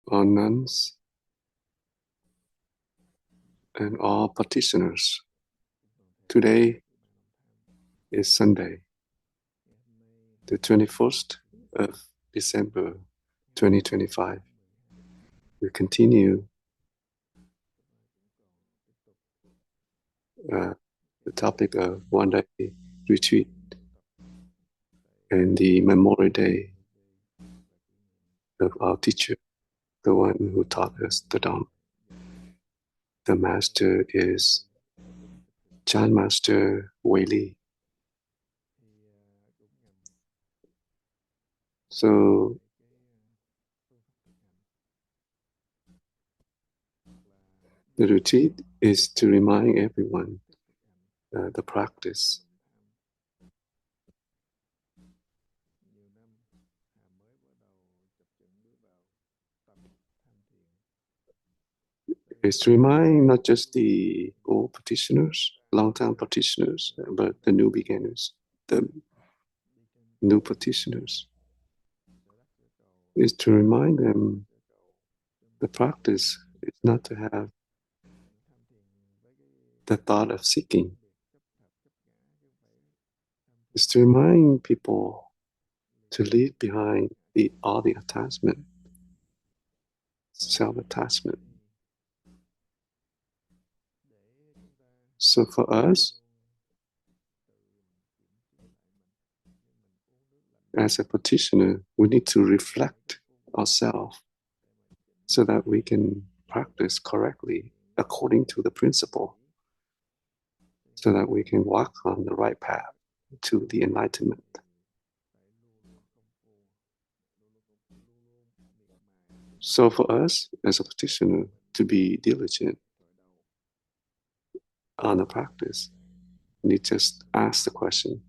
all nuns, and all practitioners. Today is Sunday, the 21st of December 2025. We continue the topic of one day retreat and the Memorial Day of our teacher, the one who taught us the Dharma. The master is Chan Master Wei Li. So the retreat is to remind everyone the practice. Is to remind not just the old practitioners, long-time practitioners, but the new beginners, the new practitioners. Is to remind them the practice is not to have the thought of seeking. Is to remind people to leave behind all the attachment, self-attachment. So for us, as a practitioner, we need to reflect ourselves so that we can practice correctly according to the principle, so that we can walk on the right path to the enlightenment. So for us as a practitioner to be diligent on the practice, we just ask the question,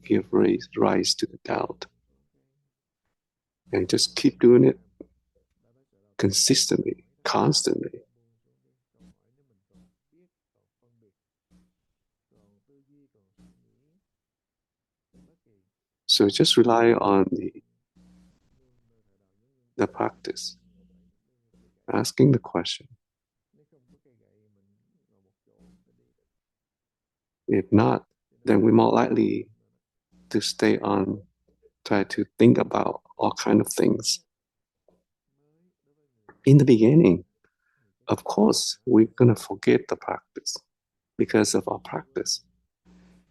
give rise to the doubt, and just keep doing it consistently, constantly. So just rely on the practice, asking the question. If not, then we're more likely to try to think about all kinds of things. In the beginning, of course, we're going to forget the practice because of our practice.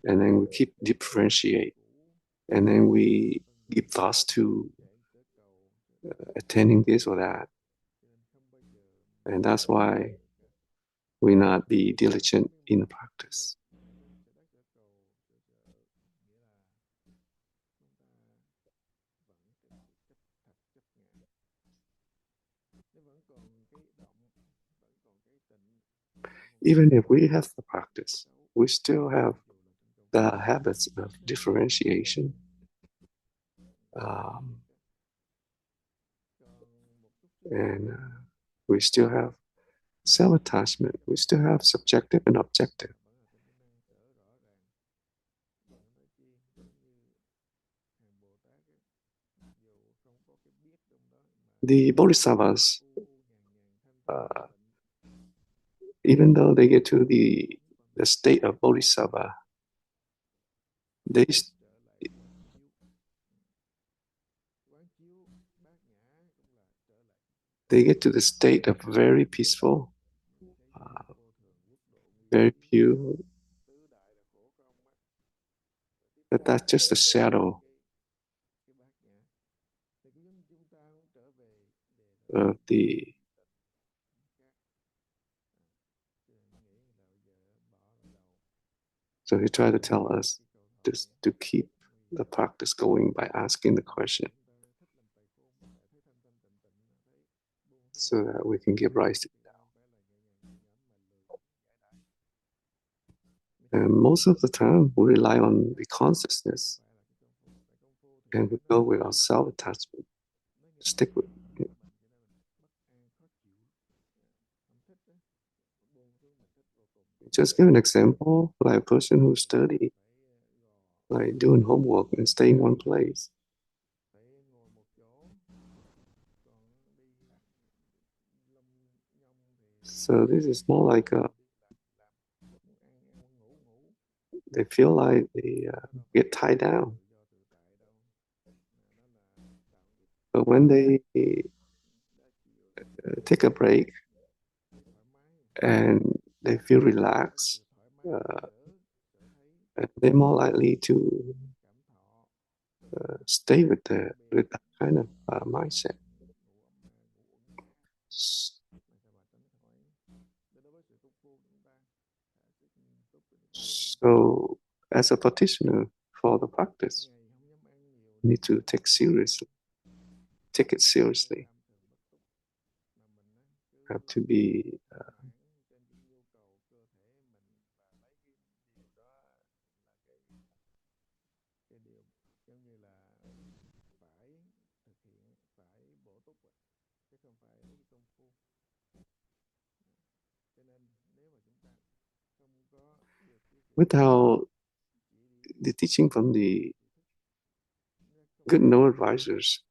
And then we keep differentiate. And then we give thoughts to attending this or that. And that's why we not be diligent in the practice. Even if we have the practice, we still have the habits of differentiation. And we still have self-attachment. We still have subjective and objective. The bodhisattvas, even though they get to the state of bodhisattva, they get to the state of very peaceful, very pure. But that's just a shadow of the So he tried to tell us just to keep the practice going by asking the question, so that we can give rise to it. And most of the time, we rely on the consciousness, and we go with our self-attachment. Stick with it. Just give an example, like a person who study, like doing homework and staying in one place. So this is more like they feel like they get tied down. But when they take a break and they feel relaxed, they're more likely to stay with that kind of mindset. So, as a practitioner for the practice, you need to take it seriously. Have to be without the teaching from the good no advisors.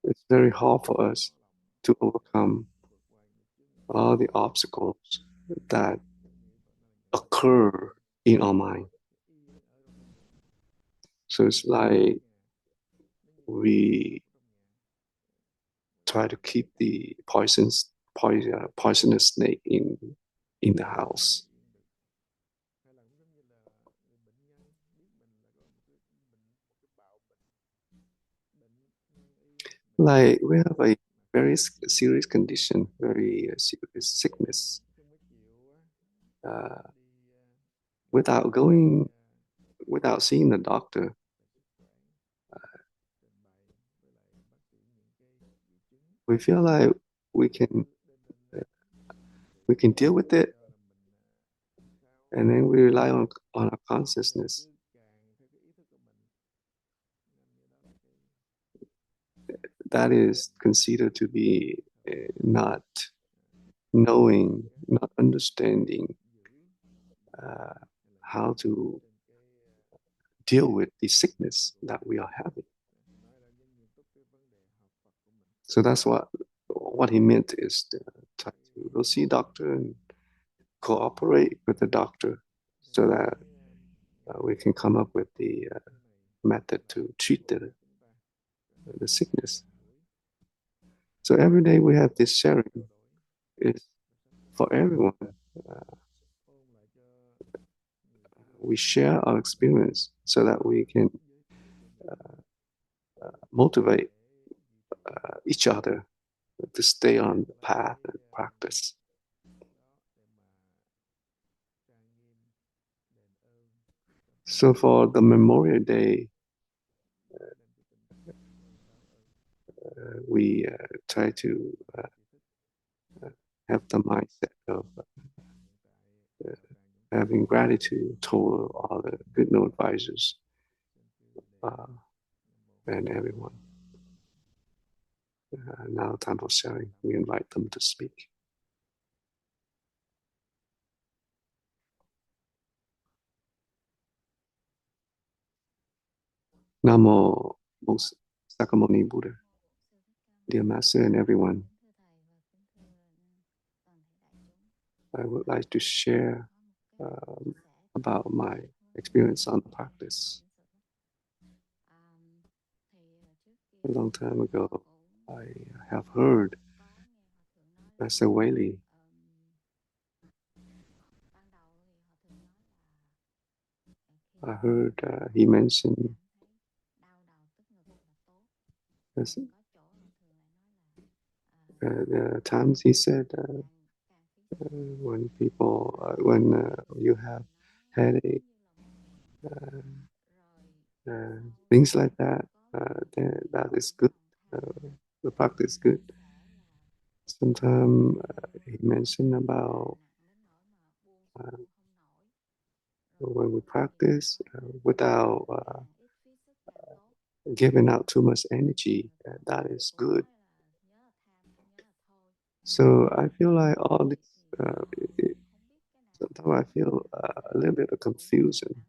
It's very hard for us to overcome all the obstacles that occur in our mind. So it's like we try to keep the poisonous snake in the house. Like we have a very serious condition, very serious sickness. Without seeing the doctor, we feel like we can deal with it, and then we rely on our consciousness. That is considered to be not knowing, not understanding how to deal with the sickness that we are having. So that's what he meant is to try to go see a doctor and cooperate with the doctor so that we can come up with the method to treat the sickness. So every day we have this sharing is for everyone. We share our experience so that we can motivate each other to stay on the path and practice. So for the Memorial Day, we try to have the mindset of having gratitude toward all the good no advisors and everyone. Now time for sharing. We invite them to speak. Namo Sakamuni Buddha. Dear Master and everyone, I would like to share about my experience on the practice. A long time ago, I have heard Master Whaley I heard he mentioned the times he said when you have headache, things like that, that is good. The practice is good. Sometimes he mentioned about when we practice without giving out too much energy, that is good. So I feel like all this, sometimes I feel a little bit of confusion.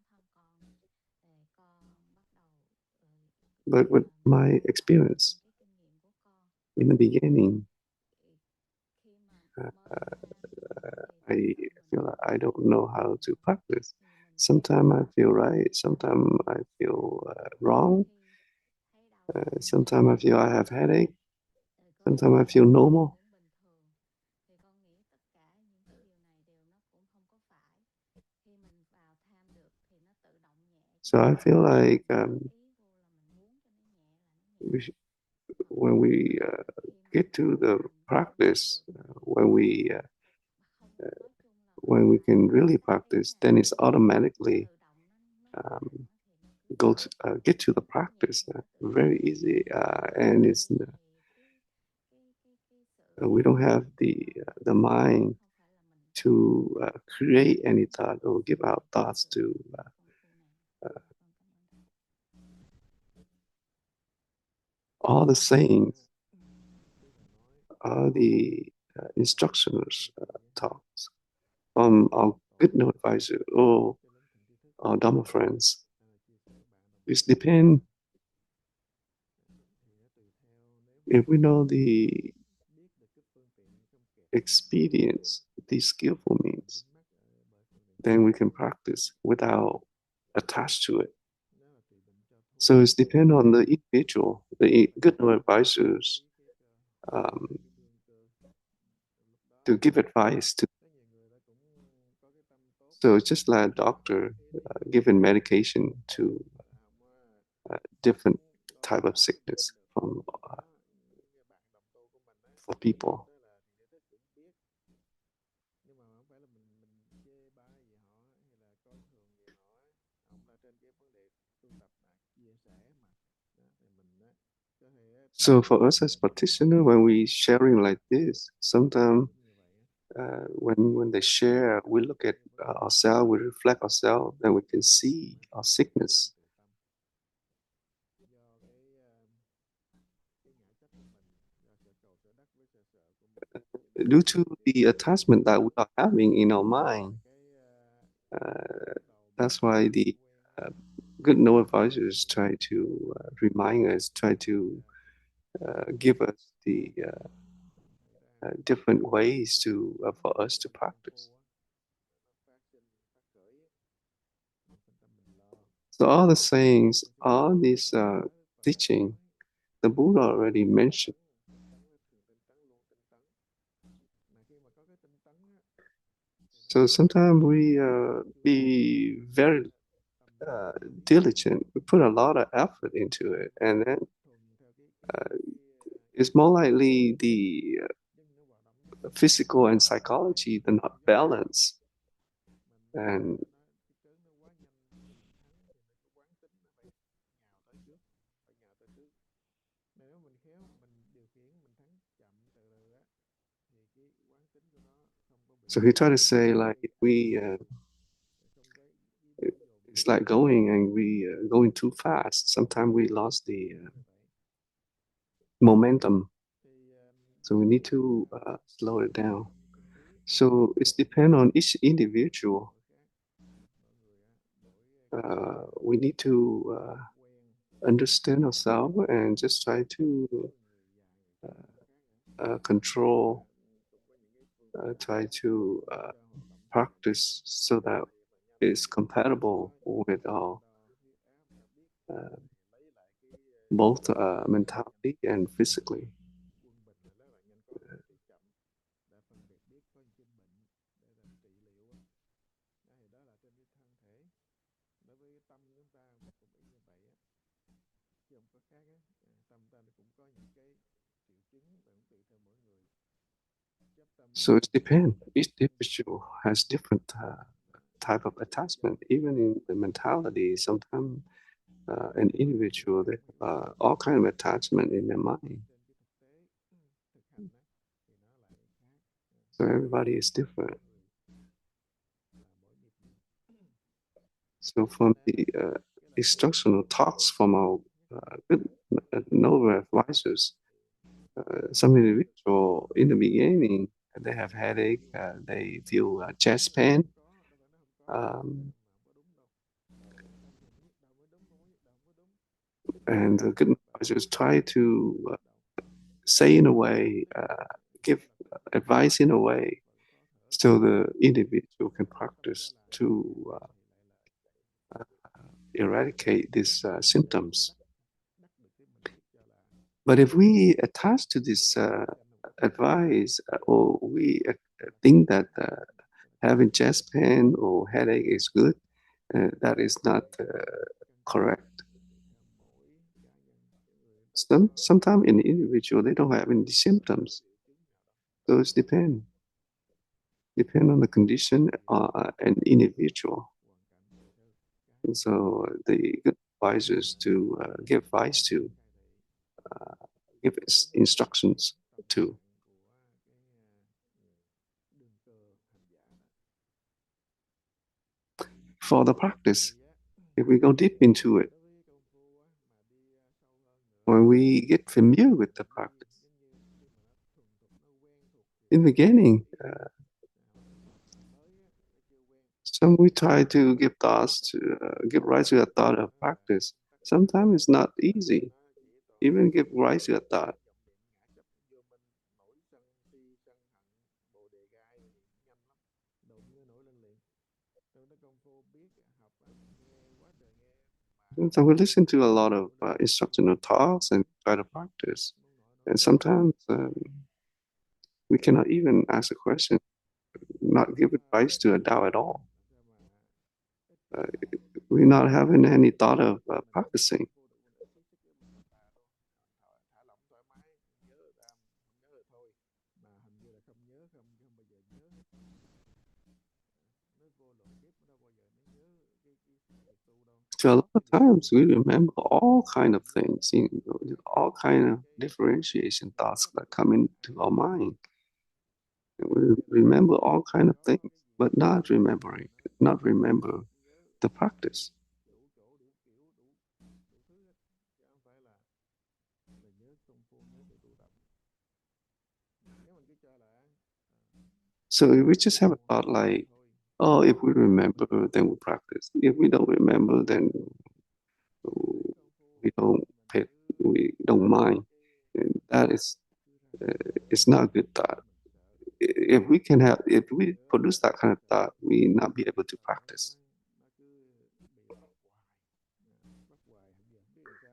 But with my experience, in the beginning, I feel like I don't know how to practice. Sometimes I feel right, sometimes I feel wrong, sometimes I feel I have headache, sometimes I feel normal. So I feel like when we get to the practice, when we can really practice, then it's automatically get to the practice very easy, and it's we don't have the mind to create any thought or give out thoughts to all the sayings, all the instructioners talks from our good no advisor or our Dharma friends. It depends if we know the experience, the skillful means, then we can practice without attached to it. So it's depend on the individual, the good no advisors to give advice to. So it's just like a doctor giving medication to different type of sickness for people. So for us as practitioner, when we sharing like this, sometimes when they share, we look at ourselves, we reflect ourselves, then we can see our sickness. Due to the attachment that we are having in our mind, that's why the good no advisors try to remind us, try to give us the different ways to for us to practice. So all the sayings, all these teaching, the Buddha already mentioned. So sometimes we be very diligent. We put a lot of effort into it, and then it's more likely the physical and psychology they're not balanced, and so he tried to say like it's like going and we going too fast. Sometimes we lost the momentum, so we need to slow it down. So it's depend on each individual. We need to understand ourselves and just try to control, try to practice so that it's compatible with our both mentality and physically. So it depends. Each individual has different type of attachment. Even in the mentality, sometimes an individual they have all kind of attachment in their mind. So everybody is different. So from the instructional talks from our good noble advisors, some individual in the beginning they have headache, they feel chest pain. And the good advisors try to say in a way, give advice in a way, so the individual can practice to eradicate these symptoms. But if we attach to this advice, or we think that having chest pain or headache is good, that is not correct. Sometimes in the individual, they don't have any symptoms. So it's depend on the condition and individual. And so the good advisors to give advice to, give instructions to. For the practice, if we go deep into it, when we get familiar with the practice, in the beginning, some we try to give thoughts to give rise to a thought of practice. Sometimes it's not easy. Even give rise to a thought. So we listen to a lot of instructional talks and try to practice. And sometimes we cannot even ask a question, not give advice to a Tao at all. We're not having any thought of practicing. So a lot of times we remember all kind of things, all kind of differentiation thoughts that come into our mind. We remember all kind of things, but not remember the practice. So if we just have a thought like, oh, if we remember, then we practice. If we don't remember, then we don't mind. And that is, it's not a good thought. If we produce that kind of thought, we not be able to practice.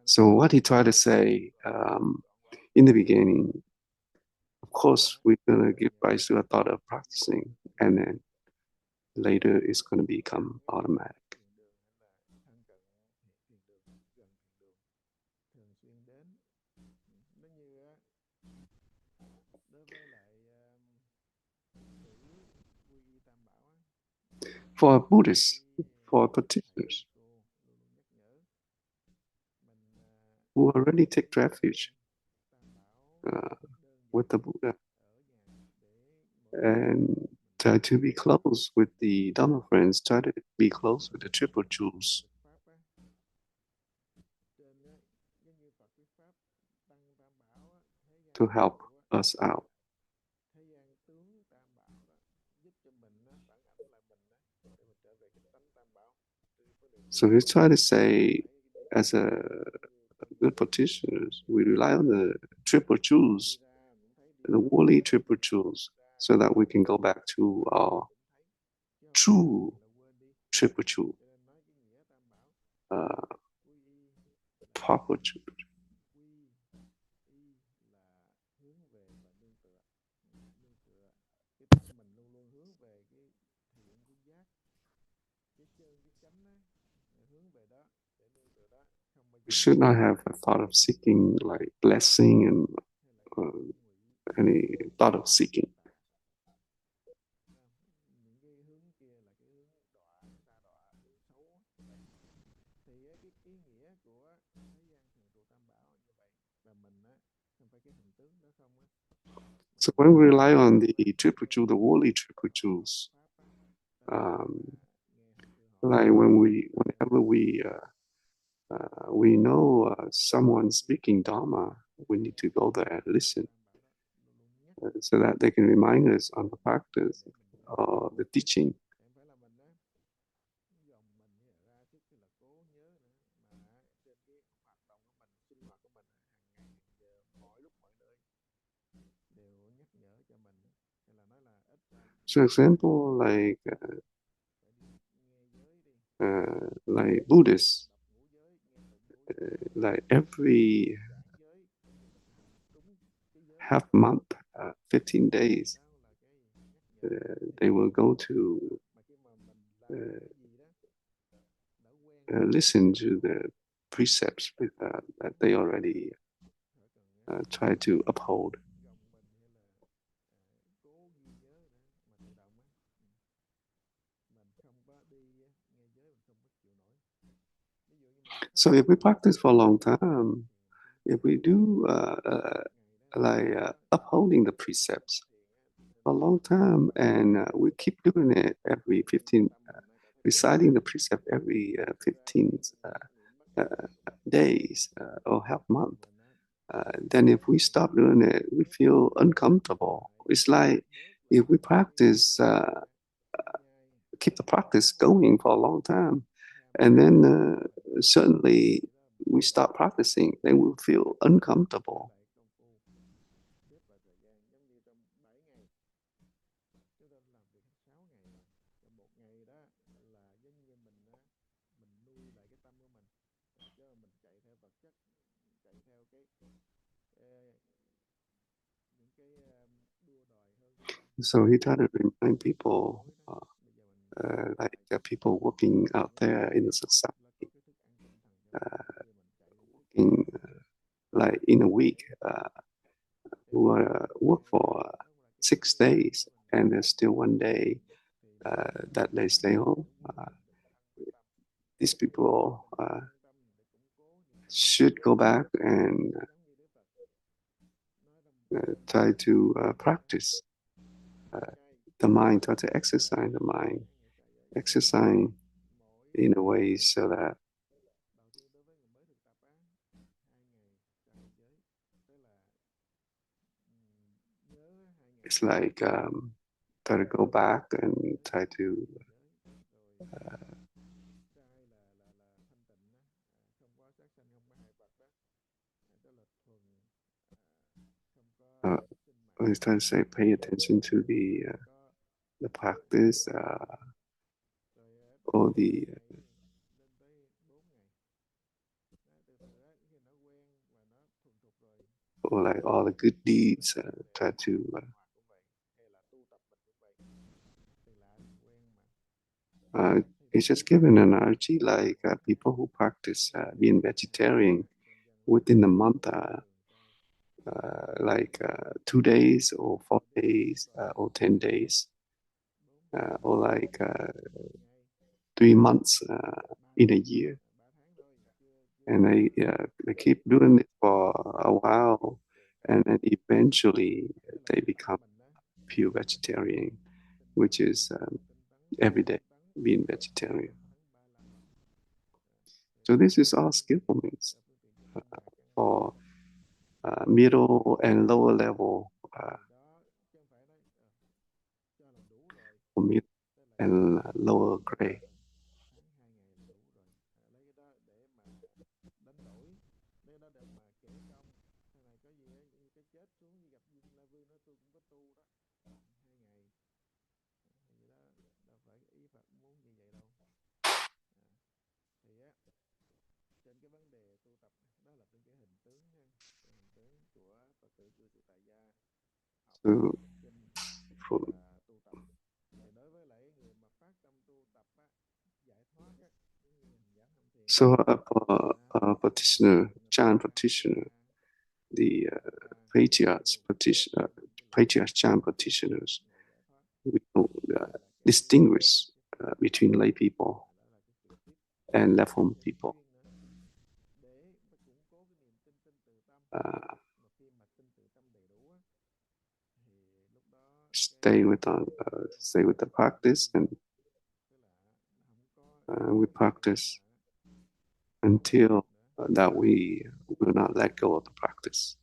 So what he tried to say in the beginning, of course, we're gonna give rise to a thought of practicing, and then later it's gonna become automatic. For Buddhists, for practitioners who already take refuge with the Buddha and try to be close with the Dharma friends, try to be close with the Triple Jewels. To help us out. So we try to say, as a good practitioners, we rely on the Triple Jewels, the worldly Triple Jewels, so that we can go back to our true Triple Jewel, proper Triple Jewel. We should not have a thought of seeking like blessing and any thought of seeking. So when we rely on the Triple Jewel, the worldly Triple Jewels, like whenever we know someone speaking Dharma, we need to go there and listen, so that they can remind us on the practice or the teaching. So example, like Buddhists, like every half month, 15 days, they will go to listen to the precepts that they already try to uphold. So if we practice for a long time, if we do upholding the precepts for a long time, and we keep doing it every 15, reciting the precept every 15 days or half month, then if we stop doing it, we feel uncomfortable. It's like if we practice, keep the practice going for a long time, and then suddenly we stop practicing, then we feel uncomfortable. So he tried to remind people, people working out there in the society, working like in a week, who work for 6 days, and there's still one day that they stay home. These people should go back and try to practice the mind, try to exercise the mind, exercise in a way so that it's like try to go back and try to I was trying to say pay attention to the practice or the or like all the good deeds. Try to it's just given an analogy like people who practice being vegetarian within a month, 2 days or 4 days or 10 days, or 3 months in a year. And they keep doing it for a while, and then eventually they become pure vegetarian, which is every day being vegetarian. So this is all skillfulness for middle and lower level, for mid and lower grade. So, for practitioner, Chan practitioner, the patriarchs Chan practitioners, we don't distinguish between lay people and left home people. Stay with the practice, and we practice until that we will not let go of the practice.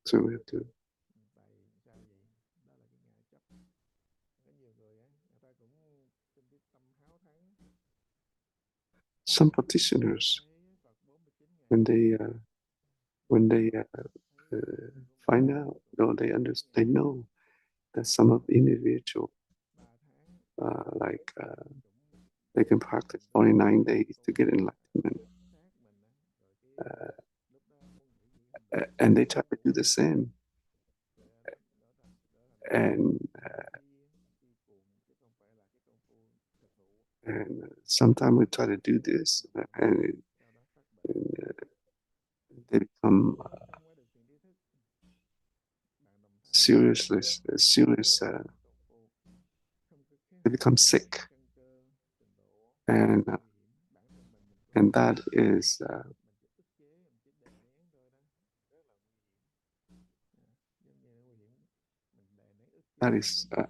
So we have to. Some practitioners, when they find out or they understand, they know that some of the individual, they can practice 49 days to get enlightenment, and they try to do the same, and sometimes we try to do this, and they become serious. They become sick, and that is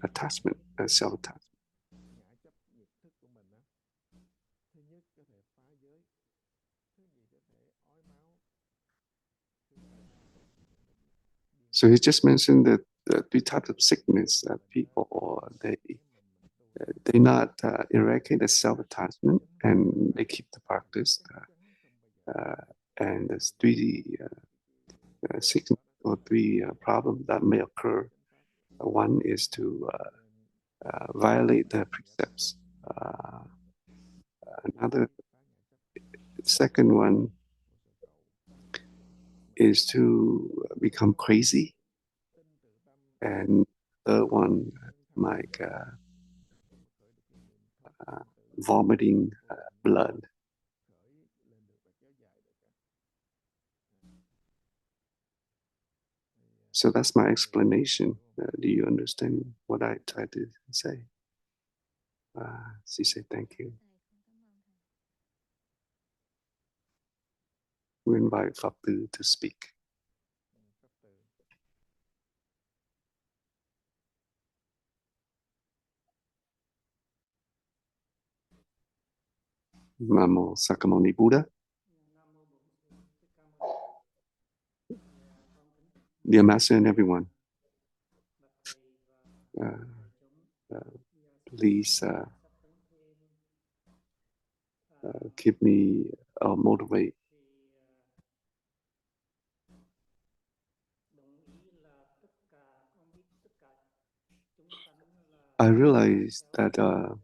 attachment, self-attachment. So he just mentioned that the three types of sickness that people they not eradicate the self-attachment and they keep the practice, and there's three sickness or three problems that may occur. One is to violate the precepts. Another second one is to become crazy, and third one like vomiting blood. So that's my explanation. Do you understand what I try to say? She said, thank you. We invite Pháp Tử to speak. Namo Sakamuni Buddha. Dear Master and everyone, please keep me motivate. I realize that a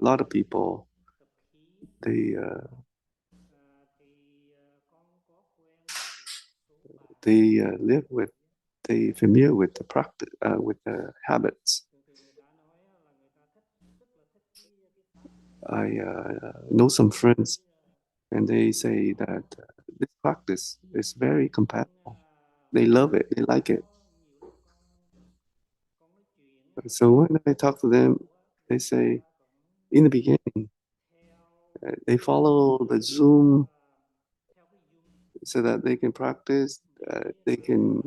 lot of people, they live with, they familiar with the practice, with the habits. I know some friends, and they say that this practice is very compatible. They love it. They like it. So when I talk to them, they say, in the beginning, they follow the Zoom so that they can practice. Uh, they can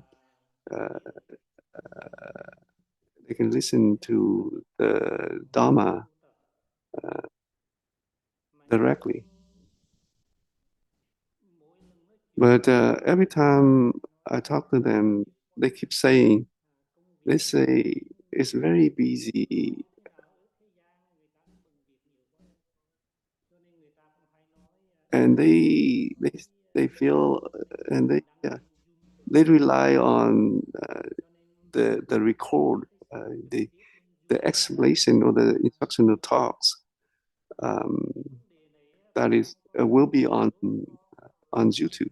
listen to the Dharma directly. But every time I talk to them, they keep saying, they say it's very busy, and they feel, and they rely on the record, the explanation or the instructional talks that is will be on YouTube.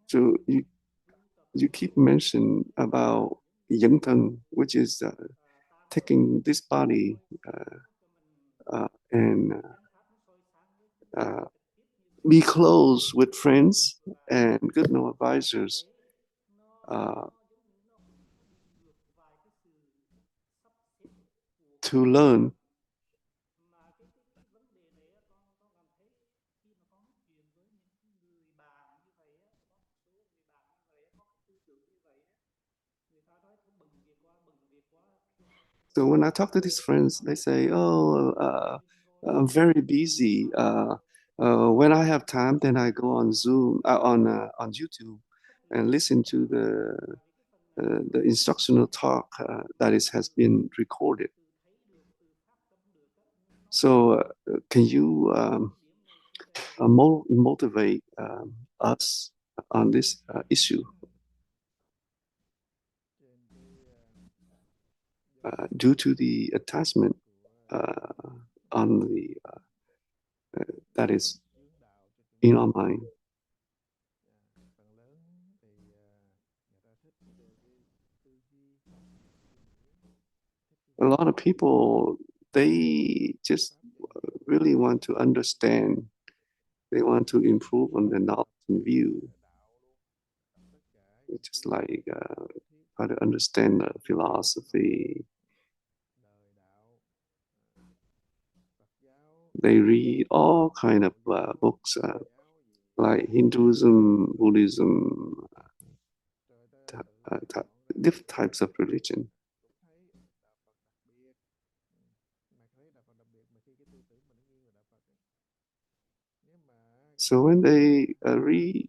So you keep mentioning about Yang Thân, which is taking this body and be close with friends and good no advisors to learn. So when I talk to these friends, they say, "Oh, I'm very busy. When I have time, then I go on Zoom, on YouTube, and listen to the instructional talk that has been recorded." So, can you motivate us on this issue? Due to the attachment on the that is in our mind. A lot of people, they just really want to understand. They want to improve on their knowledge and view. It's just like how to understand the philosophy. They read all kind of books like Hinduism, Buddhism, different types of religion. So when they read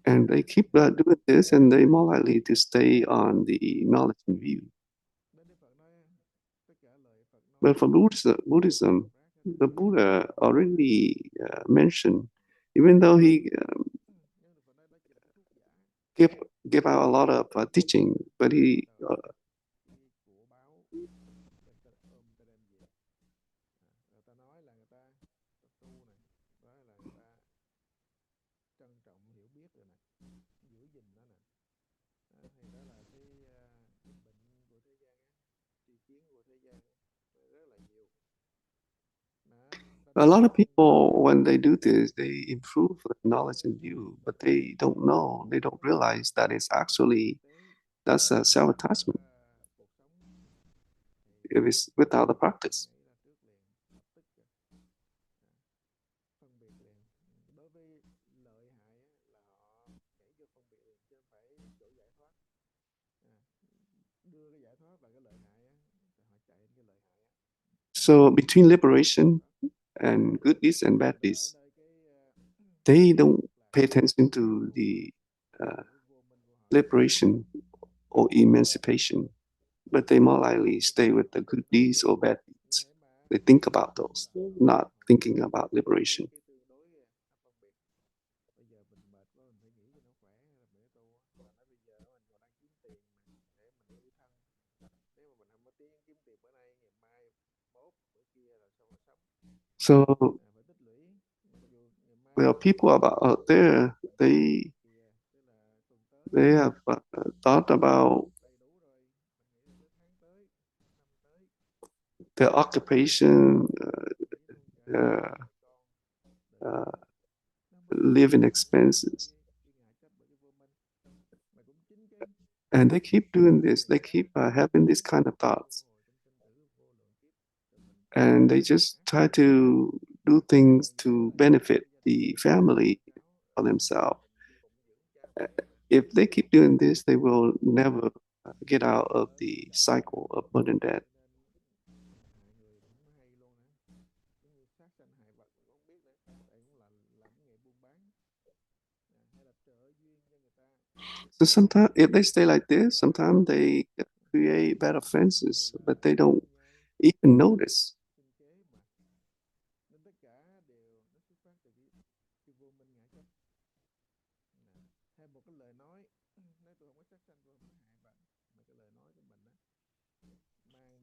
and they keep doing this, and they more likely to stay on the knowledge and view. But for Buddhism, the Buddha already mentioned, even though he give out a lot of teaching, but he a lot of people, when they do this, they improve knowledge and view, but they don't know, they don't realize that it's actually that's a self-attachment if it's without the practice. So between liberation and good deeds and bad deeds, they don't pay attention to the liberation or emancipation, but they more likely stay with the good deeds or bad deeds. They think about those, not thinking about liberation. So, well, people about out there, they have thought about their occupation, uh, uh, living expenses, and they keep doing this. They keep having these kind of thoughts, and they just try to do things to benefit the family or themselves. If they keep doing this, they will never get out of the cycle of birth and death. So sometimes, if they stay like this, sometimes they create bad offenses, but they don't even notice.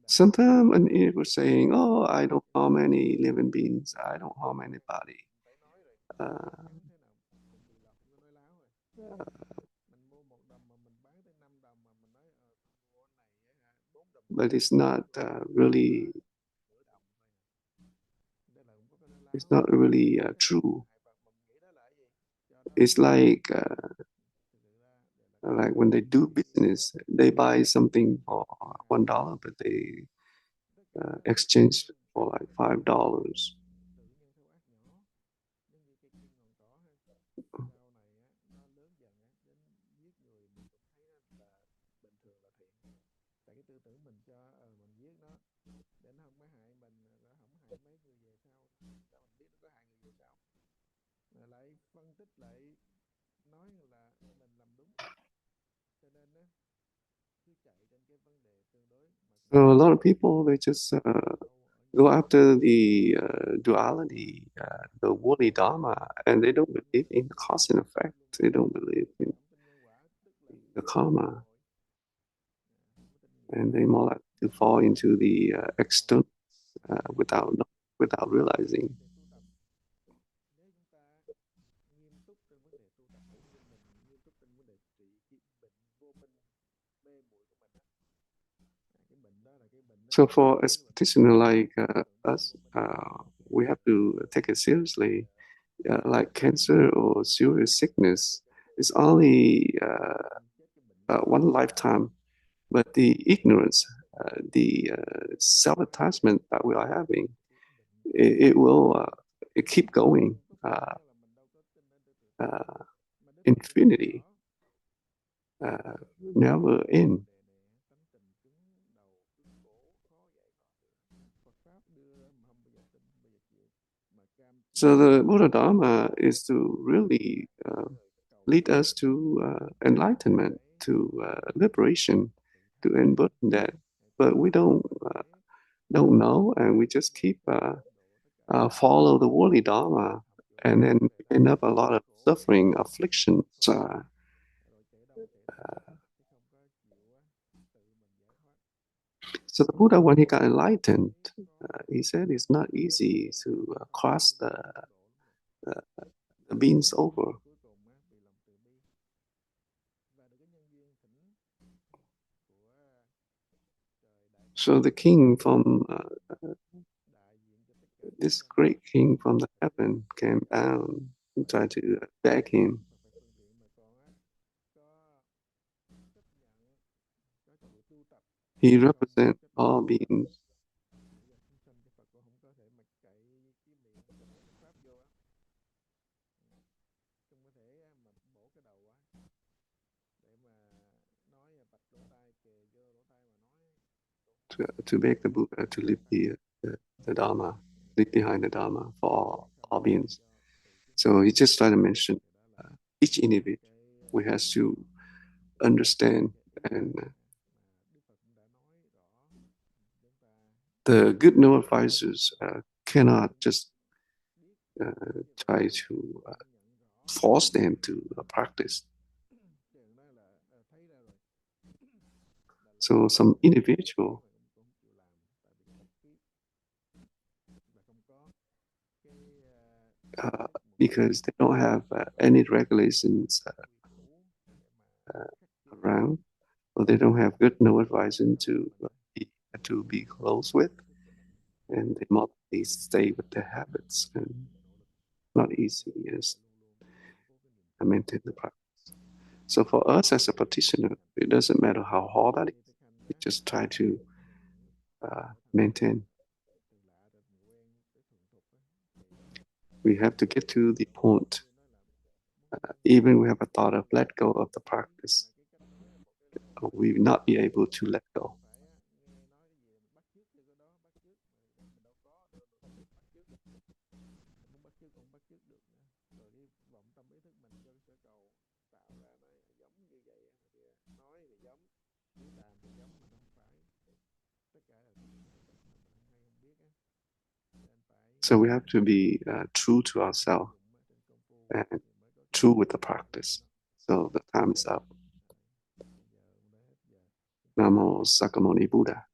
Sometimes an ego saying, "Oh, I don't harm any living beings. I don't harm anybody." Uh, but it's not really. It's not really true. It's like when they do business, they buy something for $1, but they exchange for like $5. So a lot of people, they just go after the duality, the worldly dharma, and they don't believe in the cause and effect. They don't believe in the karma, and they more like to fall into the external without realizing. So for a practitioner like us, we have to take it seriously. Like cancer or serious sickness, it's only one lifetime, but the ignorance, the self-attachment that we are having, it will it keep going infinity, never end. So the Buddha Dharma is to really lead us to enlightenment, to liberation, to unburden that. But we don't know, and we just keep follow the worldly Dharma, and then end up a lot of suffering, afflictions. So the Buddha, when he got enlightened, he said it's not easy to cross the beams over. So the king from this great king from the heaven came down and tried to beg him. He represents all beings. To beg the Buddha to leave the Dharma, leave behind the Dharma for all beings. So he just tried to mention each individual. We have to understand, and the good no advisors cannot just try to force them to practice. So some individual because they don't have any regulations around, or they don't have good no advisors to be close with, and they mostly stay with their habits, and not easy as I maintain the practice. So for us as a practitioner, it doesn't matter how hard that is. We just try to maintain. We have to get to the point. Even we have a thought of let go of the practice, we will not be able to let go. So we have to be true to ourselves and true with the practice. So the time is up. Namo Sakamuni Buddha.